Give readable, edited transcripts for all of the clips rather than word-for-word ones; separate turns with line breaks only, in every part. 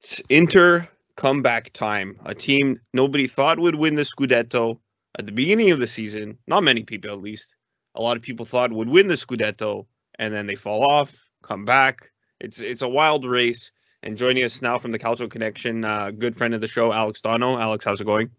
It's Inter comeback time. A team nobody thought would win the Scudetto at the beginning of the season. Not many people, at least. A lot of people thought would win the Scudetto, and then they fall off, come back. It's a wild race. And joining us now from the Calcio Connection, good friend of the show, Alex Dono. Alex, how's it going?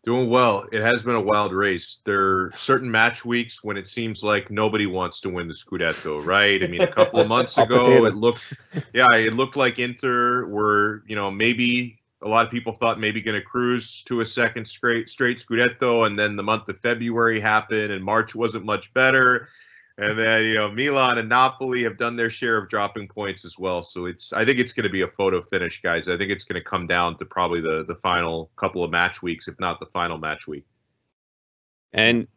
Doing well. It has been a wild race. There are certain match weeks when it seems like nobody wants to win the Scudetto, right? I mean, a couple of months ago, it looked like Inter were, maybe a lot of people thought maybe going to cruise to a second straight Scudetto, and then the month of February happened, and March wasn't much better. And then, Milan and Napoli have done their share of dropping points as well. So I think it's going to be a photo finish, guys. I think it's going to come down to probably the final couple of match weeks, if not the final match week.
And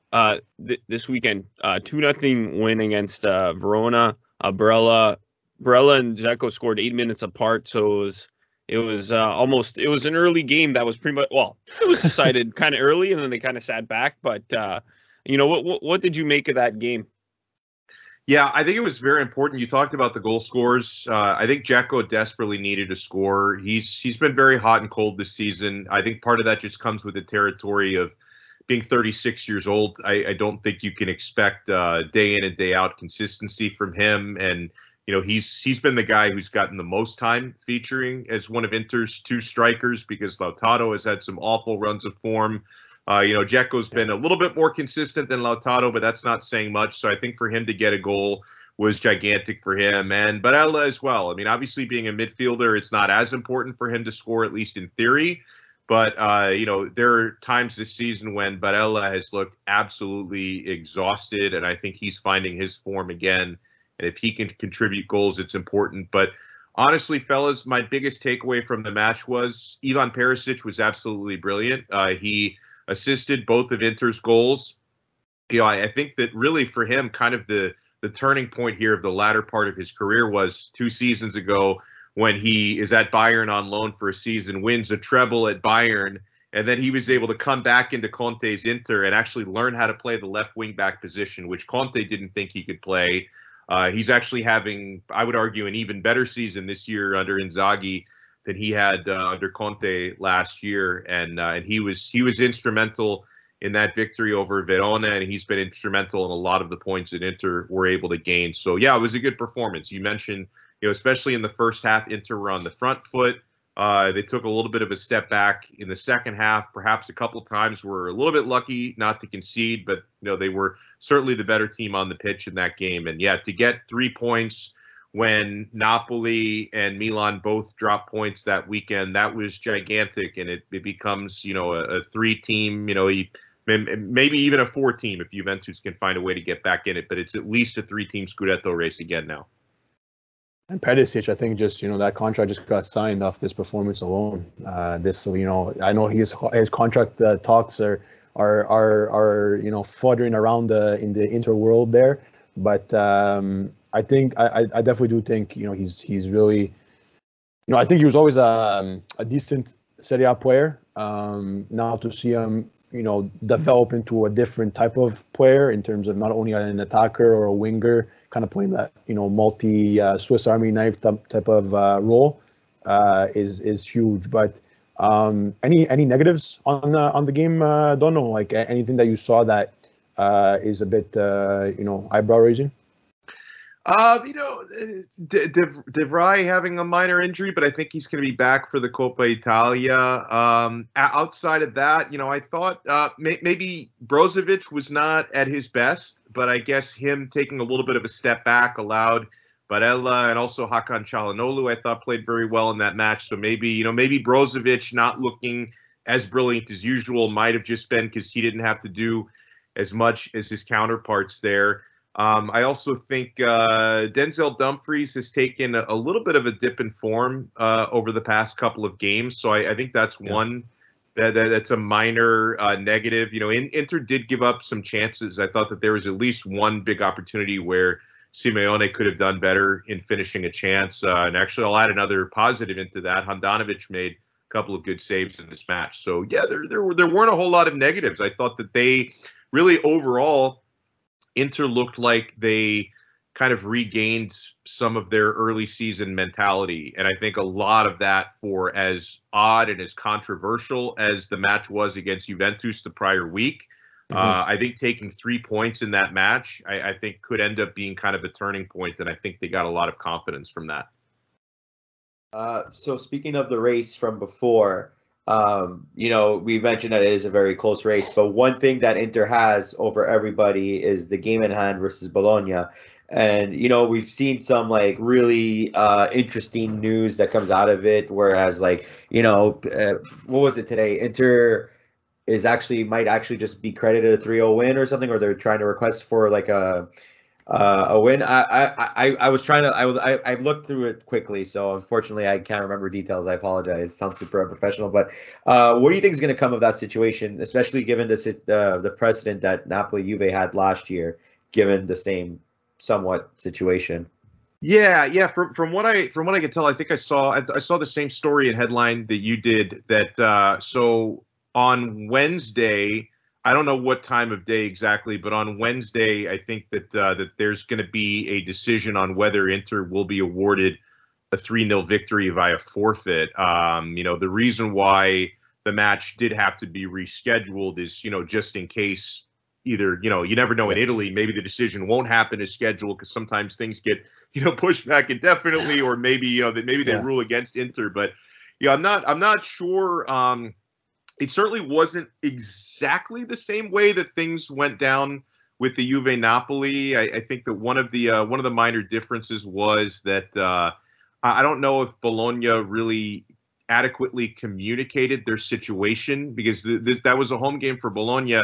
this weekend, 2-0 win against Verona. Barella and Dzeko scored 8 minutes apart. So it was an early game that was pretty much, it was decided kind of early, and then they kind of sat back. But, what did you make of that game?
Yeah, I think it was very important. You talked about the goal scores. I think Dzeko desperately needed a score. He's been very hot and cold this season. I think part of that just comes with the territory of being 36 years old. I don't think you can expect day in and day out consistency from him. And he's been the guy who's gotten the most time featuring as one of Inter's two strikers, because Lautaro has had some awful runs of form. Dzeko's been a little bit more consistent than Lautaro, but that's not saying much. So I think for him to get a goal was gigantic for him, and Barella as well. I mean, obviously being a midfielder, it's not as important for him to score, at least in theory. But, there are times this season when Barella has looked absolutely exhausted, and I think he's finding his form again. And if he can contribute goals, it's important. But honestly, fellas, my biggest takeaway from the match was Ivan Perisic was absolutely brilliant. He assisted both of Inter's goals. I think that really for him, kind of the turning point here of the latter part of his career was 2 seasons ago when he is at Bayern on loan for a season, wins a treble at Bayern, and then he was able to come back into Conte's Inter and actually learn how to play the left wing back position, which Conte didn't think he could play. He's actually having, I would argue, an even better season this year under Inzaghi than he had under Conte last year, and he was instrumental in that victory over Verona, and he's been instrumental in a lot of the points that Inter were able to gain. So yeah, it was a good performance. You mentioned, especially in the first half, Inter were on the front foot. They took a little bit of a step back in the second half. Perhaps a couple times were a little bit lucky not to concede, but they were certainly the better team on the pitch in that game. And yeah, to get 3 points when Napoli and Milan both dropped points that weekend, that was gigantic, and it becomes, a 3-team, maybe even a 4-team if Juventus can find a way to get back in it, but it's at least a 3-team Scudetto race again now.
And Perisic, I think just, that contract just got signed off this performance alone. I know his contract talks are fluttering around in the Inter world there, but I think I definitely do think he's really I think he was always a decent Serie A player. Now to see him develop into a different type of player in terms of not only an attacker or a winger, kind of playing that multi Swiss Army knife type of role is huge. But any negatives on the game? Don't know, like anything that you saw that is a bit eyebrow raising.
De Vrij having a minor injury, but I think he's going to be back for the Coppa Italia. Outside of that, I thought maybe Brozovic was not at his best, but I guess him taking a little bit of a step back allowed Barella and also Hakan Çalhanoğlu, I thought, played very well in that match. So maybe Brozovic not looking as brilliant as usual might have just been because he didn't have to do as much as his counterparts there. I also think Denzel Dumfries has taken a little bit of a dip in form over the past couple of games. So I think that's one that's a minor negative. Inter did give up some chances. I thought that there was at least one big opportunity where Simeone could have done better in finishing a chance. And actually, I'll add another positive into that. Handanovic made a couple of good saves in this match. So, yeah, there weren't a whole lot of negatives. I thought that they really overall – Inter looked like they kind of regained some of their early season mentality. And I think a lot of that, for as odd and as controversial as the match was against Juventus the prior week, I think taking 3 points in that match, I think could end up being kind of a turning point. And I think they got a lot of confidence from that.
So speaking of the race from before, we mentioned that it is a very close race, but one thing that Inter has over everybody is the game in hand versus Bologna. And, we've seen some really interesting news that comes out of it. Whereas what was it today? Inter might actually just be credited a 3-0 win or something, or they're trying to request for a win. I looked through it quickly, so unfortunately I can't remember details. I apologize. It sounds super unprofessional, but what do you think is going to come of that situation, especially given the precedent that Napoli Juve had last year, given the same somewhat situation?
Yeah. From what I can tell, I think I saw the same story and headline that you did. That so on Wednesday, I don't know what time of day exactly, but on Wednesday, I think that there's going to be a decision on whether Inter will be awarded a 3-0 victory via forfeit. The reason why the match did have to be rescheduled is, just in case either, you never know in Italy, maybe the decision won't happen as scheduled because sometimes things get, pushed back indefinitely, or maybe, they rule against Inter. But, I'm not sure. It certainly wasn't exactly the same way that things went down with the Juve Napoli. I think that one of the minor differences was that I don't know if Bologna really adequately communicated their situation, because that was a home game for Bologna,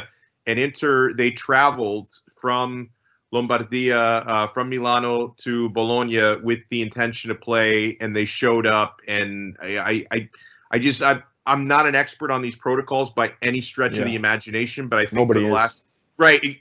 and Inter, they traveled from Lombardia, from Milano to Bologna with the intention to play, and they showed up. And I'm not an expert on these protocols by any stretch of the imagination, but I think
Nobody
for the
is.
last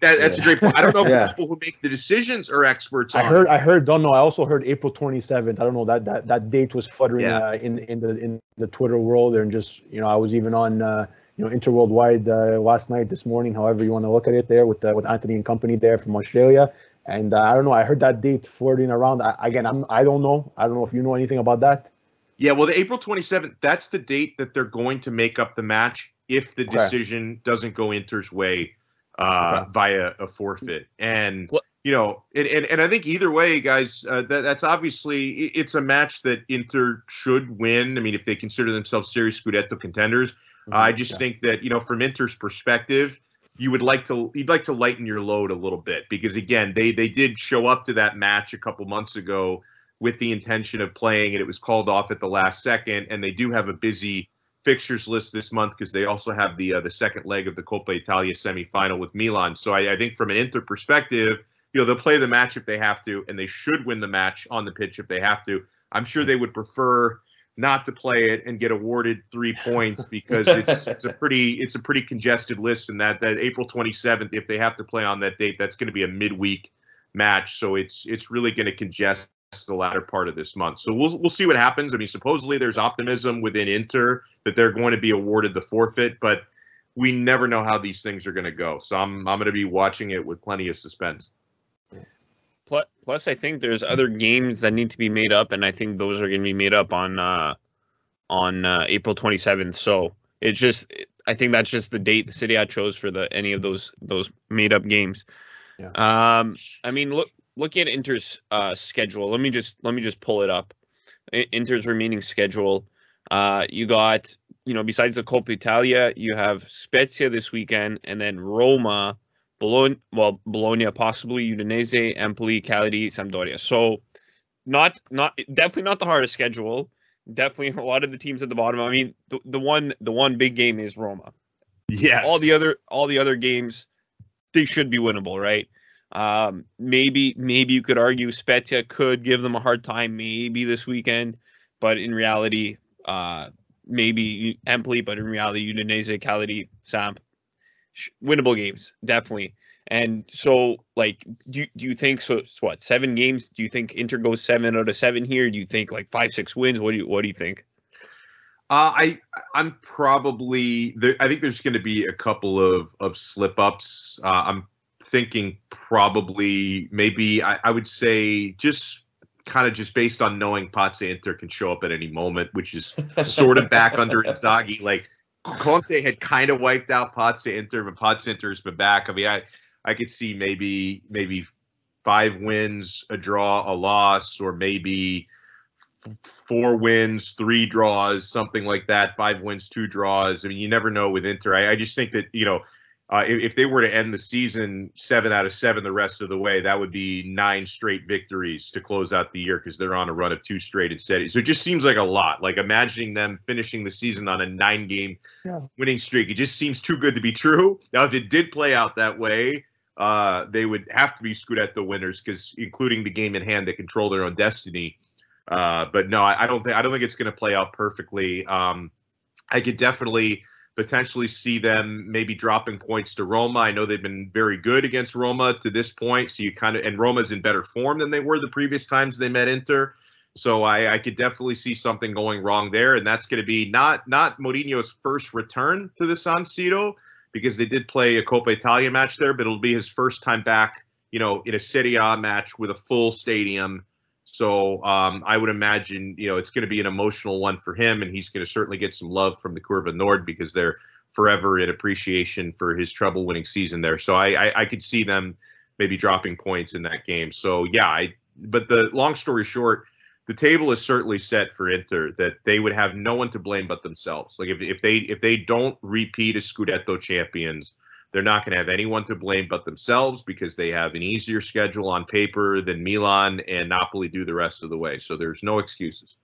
that's a great point. I don't know if people who make the decisions are experts.
I heard. Don't know. I also heard April 27th. I don't know, that date was fluttering in the Twitter world, and just I was even on Inter Worldwide last night, this morning, however you want to look at it, there with Anthony and company there from Australia. And I don't know. I heard that date flirting around. I don't know. I don't know if you know anything about that.
Yeah, well, the April 27th, that's the date that they're going to make up the match if the decision doesn't go Inter's way via a forfeit. And, and I think either way, guys, that's obviously, it's a match that Inter should win. I mean, if they consider themselves serious Scudetto contenders. I just think that, from Inter's perspective, you'd like to lighten your load a little bit, because, again, they did show up to that match a couple months ago with the intention of playing, and it was called off at the last second. And they do have a busy fixtures list this month, because they also have the second leg of the Coppa Italia semifinal with Milan. So I think from an Inter perspective, they'll play the match if they have to, and they should win the match on the pitch if they have to. I'm sure they would prefer not to play it and get awarded 3 points, because it's a pretty congested list, and that April 27th, if they have to play on that date, that's going to be a midweek match. So it's really going to congest the latter part of this month. So we'll see what happens. I mean, supposedly there's optimism within Inter that they're going to be awarded the forfeit, but we never know how these things are going to go. So I'm going to be watching it with plenty of suspense.
Plus, I think there's other games that need to be made up, and I think those are going to be made up on April 27th. So I think that's just the date the Serie A chose for any of those made up games. Yeah. I mean, looking at Inter's schedule, let me just pull it up. Inter's remaining schedule. You got, besides the Coppa Italia, you have Spezia this weekend, and then Roma, Bologna, possibly Udinese, Empoli, Cagliari, Sampdoria. So definitely not the hardest schedule. Definitely a lot of the teams at the bottom. I mean, the one big game is Roma.
Yes.
All the other games, they should be winnable, right? Maybe you could argue Spezia could give them a hard time maybe this weekend, but in reality, maybe Empoli, but in reality, Udinese, Cagliari, Samp, winnable games, definitely. And so, do you think so? It's what, 7 games? Do you think Inter goes 7 out of 7 here? Do you think 5-6 wins? What do you think?
I'm probably there. I think there's going to be a couple of slip ups. I'm thinking probably maybe I would say just based on knowing Pazza Inter can show up at any moment, which is sort of back under Inzaghi. Like Conte had kind of wiped out Pazza Inter, but Pazza Inter has been back. I mean, I could see maybe 5 wins, a draw, a loss, or maybe 4 wins, 3 draws, something like that. 5 wins, 2 draws. I mean, you never know with Inter. I just think that, if they were to end the season 7 out of 7 the rest of the way, that would be 9 straight victories to close out the year because they're on a run of 2 straight instead. So it just seems like a lot. Like imagining them finishing the season on a 9-game winning streak, it just seems too good to be true. Now, if it did play out that way, they would have to be Scudetto winners because including the game in hand, they control their own destiny. But no, I don't think it's going to play out perfectly. I could definitely potentially see them maybe dropping points to Roma. I know they've been very good against Roma to this point. So and Roma's in better form than they were the previous times they met Inter. So I could definitely see something going wrong there. And that's going to be not Mourinho's first return to the San Siro because they did play a Coppa Italia match there, but it'll be his first time back, in a Serie A match with a full stadium. So I would imagine, it's going to be an emotional one for him, and he's going to certainly get some love from the Curva Nord because they're forever in appreciation for his treble-winning season there. So I could see them maybe dropping points in that game. So yeah, but the long story short, the table is certainly set for Inter that they would have no one to blame but themselves. Like if they don't repeat as Scudetto champions, they're not going to have anyone to blame but themselves because they have an easier schedule on paper than Milan and Napoli do the rest of the way. So there's no excuses.